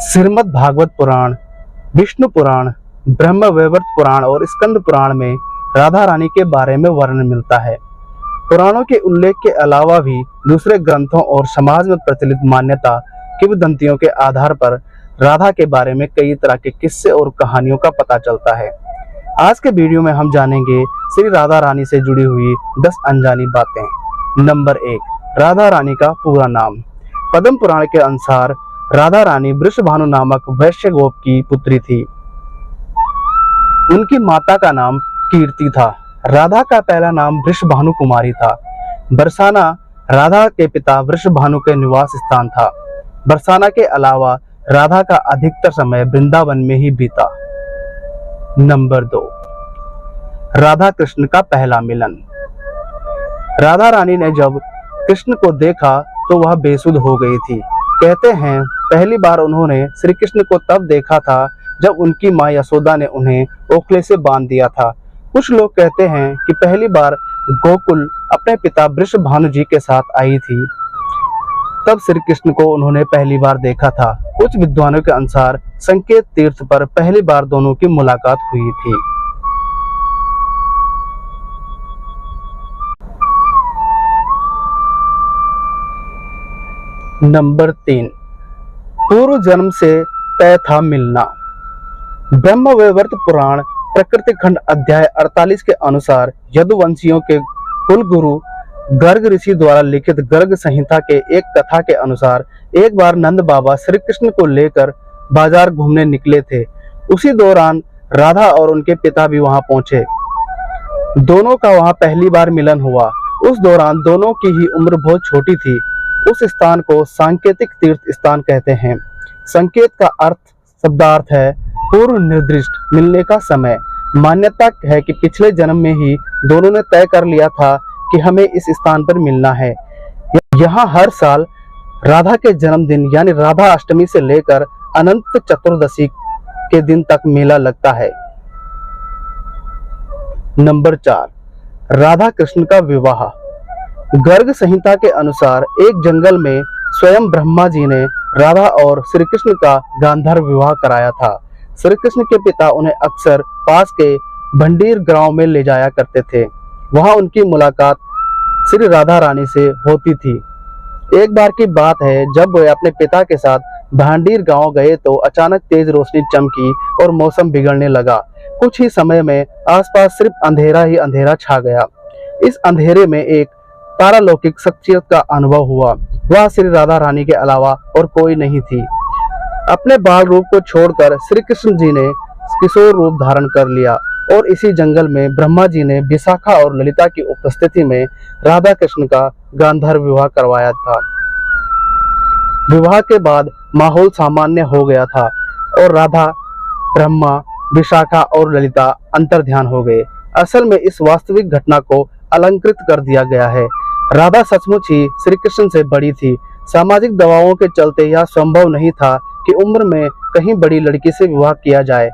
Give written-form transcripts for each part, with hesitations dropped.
श्रीमद् भागवत पुराण, विष्णु पुराण, ब्रह्म वैवर्त पुराण और स्कंद पुराण में राधा रानी के बारे में वर्णन मिलता है। पुराणों के उल्लेख के अलावा भी दूसरे ग्रंथों और समाज में प्रचलित मान्यता किंवदंतियों के आधार पर राधा के बारे में कई तरह के किस्से और कहानियों का पता चलता है। आज के वीडियो में हम जानेंगे श्री राधा रानी से जुड़ी हुई 10 अनजानी बातें। नंबर 1, राधा रानी का पूरा नाम। पद्म पुराण के अनुसार राधा रानी वृषभानु नामक वैश्य गोप की पुत्री थी। उनकी माता का नाम कीर्ति था। राधा का पहला नाम वृषभानु कुमारी था। बरसाना राधा के पिता वृषभानु के निवास स्थान था। बरसाना के अलावा राधा का अधिकतर समय वृंदावन में ही बीता। नंबर 2, राधा कृष्ण का पहला मिलन। राधा रानी ने जब कृष्ण को देखा तो वह बेसुध हो गई थी। कहते हैं पहली बार उन्होंने श्री कृष्ण को तब देखा था जब उनकी माँ यशोदा ने उन्हें ओखले से बांध दिया था। कुछ लोग कहते हैं कि पहली बार गोकुल अपने पिता वृषभानु जी के साथ आई थी, तब श्री कृष्ण को उन्होंने पहली बार देखा था। कुछ विद्वानों के अनुसार संकेत तीर्थ पर पहली बार दोनों की मुलाकात हुई थी। नंबर 3, पूर्व जन्म से तय था मिलना। ब्रह्म वैवर्त पुराण प्रकृति खंड अध्याय 48 के अनुसार यदुवंशियों के कुल गुरु गर्ग ऋषि द्वारा लिखित गर्ग संहिता के एक कथा के अनुसार एक बार नंद बाबा श्री कृष्ण को लेकर बाजार घूमने निकले थे। उसी दौरान राधा और उनके पिता भी वहां पहुंचे। दोनों का वहां पहली बार मिलन हुआ। उस दौरान दोनों की ही उम्र बहुत छोटी थी। उस स्थान को सांकेतिक तीर्थ स्थान कहते हैं। संकेत का अर्थ शब्दार्थ है पूर्व निर्दिष्ट, मिलने का समय। मान्यता है कि पिछले जन्म में ही दोनों ने तय कर लिया था कि हमें इस स्थान पर मिलना है। यहाँ हर साल राधा के जन्मदिन यानी राधा अष्टमी से लेकर अनंत चतुर्दशी के दिन तक मेला लगता है। नंबर 4, राधा कृष्ण का विवाह। गर्ग संहिता के अनुसार एक जंगल में स्वयं ब्रह्मा जी ने राधा और श्री कृष्ण का गांधर्व विवाह कराया था। श्री कृष्ण के पिता उन्हें अक्सर पास के भंडीर गांव में ले जाया करते थे। वहां उनकी मुलाकात श्री राधा रानी से होती थी। एक बार की बात है, जब वे अपने पिता के साथ भांडीर गांव गए तो अचानक तेज रोशनी चमकी और मौसम बिगड़ने लगा। कुछ ही समय में आसपास सिर्फ अंधेरा ही अंधेरा छा गया। इस अंधेरे में एक पारलौकिक शख्सियत का अनुभव हुआ। वह श्री राधा रानी के अलावा और कोई नहीं थी। अपने बाल रूप को छोड़कर श्री कृष्ण जी ने किशोर रूप धारण कर लिया और इसी जंगल में ब्रह्मा जी ने विशाखा और ललिता की उपस्थिति में राधा कृष्ण का गांधर्व विवाह करवाया था। विवाह के बाद माहौल सामान्य हो गया था और राधा, ब्रह्मा, विशाखा और ललिता अंतर्ध्यान हो गए। असल में इस वास्तविक घटना को अलंकृत कर दिया गया है। राधा सचमुच ही श्री कृष्ण से बड़ी थी। सामाजिक दबावों के चलते यह संभव नहीं था कि उम्र में कहीं बड़ी लड़की से विवाह किया जाए,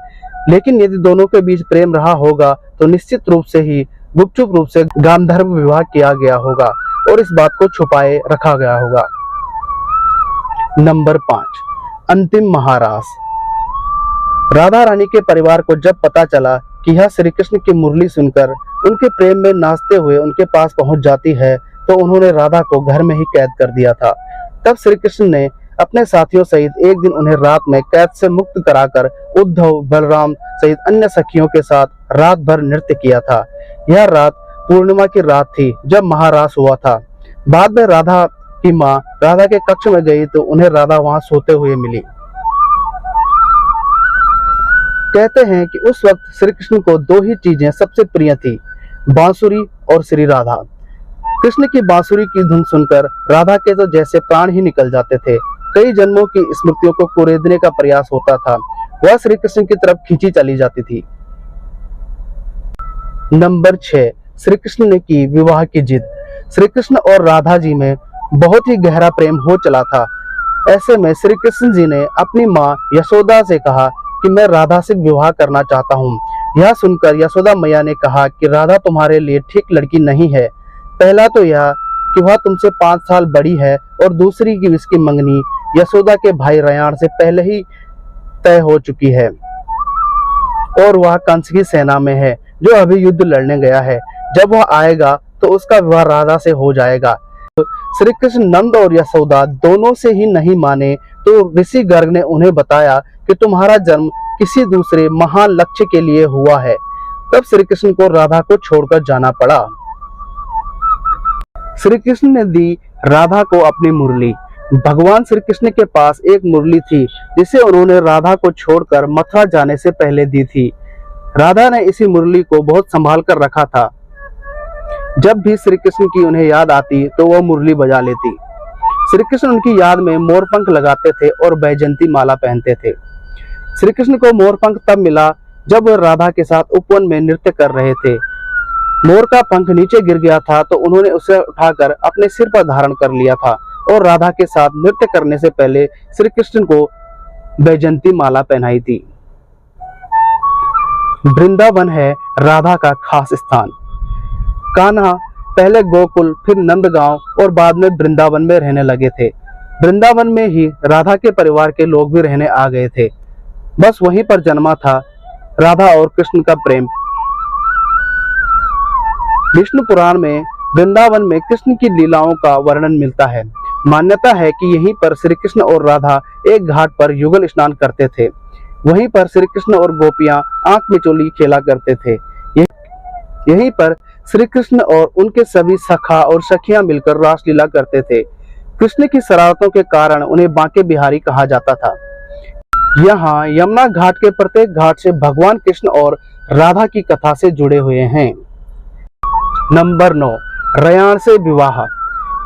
लेकिन यदि दोनों के बीच प्रेम रहा होगा तो निश्चित रूप से ही गुपचुप रूप से गांधर्व विवाह किया गया होगा और इस बात को छुपाए रखा गया होगा। नंबर 5, अंतिम महारास। राधा रानी के परिवार को जब पता चला कि यह श्री कृष्ण की मुरली सुनकर उनके प्रेम में नाचते हुए उनके पास पहुंच जाती है, तो उन्होंने राधा को घर में ही कैद कर दिया था। तब श्री कृष्ण ने अपने साथियों सहित एक दिन उन्हें रात में कैद से मुक्त कराकर उद्धव, बलराम सहित अन्य सखियों के साथ रात भर नृत्य किया था। यह रात पूर्णिमा की रात थी जब महारास हुआ था। बाद में राधा की माँ राधा के कक्ष में गई तो उन्हें राधा वहां सोते हुए मिली। कहते हैं कि उस वक्त श्री कृष्ण को 2 ही चीजें सबसे प्रिय थी, बांसुरी और श्री राधा। कृष्ण की बांसुरी की धुन सुनकर राधा के तो जैसे प्राण ही निकल जाते थे। कई जन्मों की स्मृतियों को कुरेदने का प्रयास होता था। वह श्री कृष्ण की तरफ खींची चली जाती थी। नंबर 6, श्री कृष्ण ने की विवाह की जिद। श्री कृष्ण और राधा जी में बहुत ही गहरा प्रेम हो चला था। ऐसे में श्री कृष्ण जी ने अपनी माँ यशोदा से कहा कि मैं राधा से विवाह करना चाहता हूँ। यह सुनकर यशोदा मैया ने कहा कि राधा तुम्हारे लिए ठीक लड़की नहीं है। पहला तो यह कि वह तुमसे 5 साल बड़ी है और दूसरी की इसकी मंगनी यशोदा के भाई रयान से पहले ही तय हो चुकी है और वह कंस की सेना में है, जो अभी युद्ध लड़ने गया है। जब वह आएगा तो उसका विवाह राधा से हो जाएगा। श्री कृष्ण नंद और यशोदा दोनों से ही नहीं माने तो ऋषि गर्ग ने उन्हें बताया कि तुम्हारा जन्म किसी दूसरे महान लक्ष्य के लिए हुआ है। तब श्री कृष्ण को राधा को छोड़कर जाना पड़ा। श्री कृष्ण ने दी राधा को अपनी मुरली। भगवान श्री कृष्ण के पास एक मुरली थी जिसे उन्होंने राधा को छोड़कर मथुरा जाने से पहले दी थी। राधा ने इसी मुरली को बहुत संभाल कर रखा था। जब भी श्री कृष्ण की उन्हें याद आती तो वह मुरली बजा लेती। श्री कृष्ण उनकी याद में मोरपंख लगाते थे और बैजंती माला पहनते थे। श्री कृष्ण को मोरपंख तब मिला जब वह राधा के साथ उपवन में नृत्य कर रहे थे। मोर का पंख नीचे गिर गया था तो उन्होंने उसे उठाकर अपने सिर पर धारण कर लिया था और राधा के साथ नृत्य करने से पहले श्री कृष्ण को बैजंती माला पहनाई थी। वृंदावन है राधा का खास स्थान। कान्हा पहले गोकुल, फिर नंदगांव और बाद में वृंदावन में रहने लगे थे। वृंदावन में ही राधा के परिवार के लोग भी रहने आ गए थे। बस वहीं पर जन्मा था राधा और कृष्ण का प्रेम। विष्णु पुराण में वृंदावन में कृष्ण की लीलाओं का वर्णन मिलता है। मान्यता है कि यहीं पर श्री कृष्ण और राधा एक घाट पर युगल स्नान करते थे। वहीं पर श्री कृष्ण और गोपियां आंख मिचोली खेला करते थे। यहीं पर श्री कृष्ण और उनके सभी सखा और सखियां मिलकर रासलीला करते थे। कृष्ण की शरारतों के कारण उन्हें बांके बिहारी कहा जाता था। यहाँ यमुना घाट के प्रत्येक घाट से भगवान कृष्ण और राधा की कथा से जुड़े हुए हैं। नंबर 9, रयान से विवाह।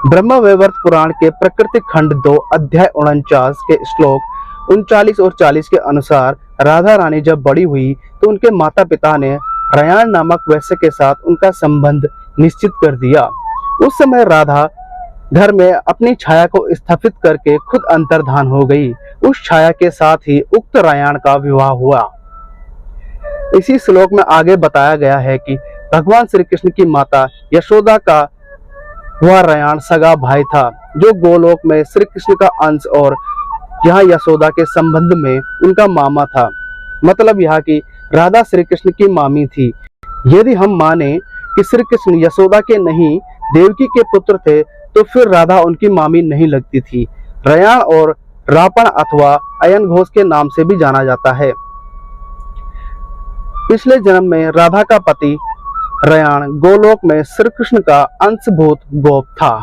ब्रह्म वैवर्त पुराण के प्रकृति खंड 2 अध्याय 49 के श्लोक 39 और 40 के अनुसार राधा रानी जब बड़ी हुई तो उनके माता पिता ने रयान नामक वैश्य के साथ उनका संबंध निश्चित कर दिया। उस समय राधा घर में अपनी छाया को स्थापित करके खुद अंतर्धान हो गई। उस छाया के साथ ही उक्त रयान का विवाह हुआ। इसी श्लोक में आगे बताया गया है कि भगवान श्री कृष्ण की माता यशोदा का वह रयान सगा भाई था, जो गोलोक में श्री कृष्ण का अंश और यहाँ यशोदा के संबंध में उनका मामा था। मतलब यह कि राधा श्री कृष्ण की मामी थी। यदि हम माने कि श्री कृष्ण यशोदा के नहीं देवकी के पुत्र थे तो फिर राधा उनकी मामी नहीं लगती थी। रयान और रापण अथवा अयन घोष के नाम से भी जाना जाता है। पिछले जन्म में राधा का पति रयान गोलोक में श्री कृष्ण का अंशभूत गोप था।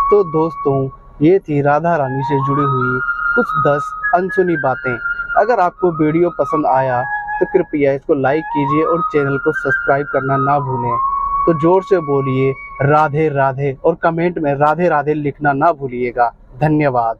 तो दोस्तों, ये थी राधा रानी से जुड़ी हुई कुछ 10 अनसुनी बातें। अगर आपको वीडियो पसंद आया तो कृपया इसको लाइक कीजिए और चैनल को सब्सक्राइब करना ना भूलें। तो जोर से बोलिए राधे राधे और कमेंट में राधे राधे लिखना ना भूलिएगा। धन्यवाद।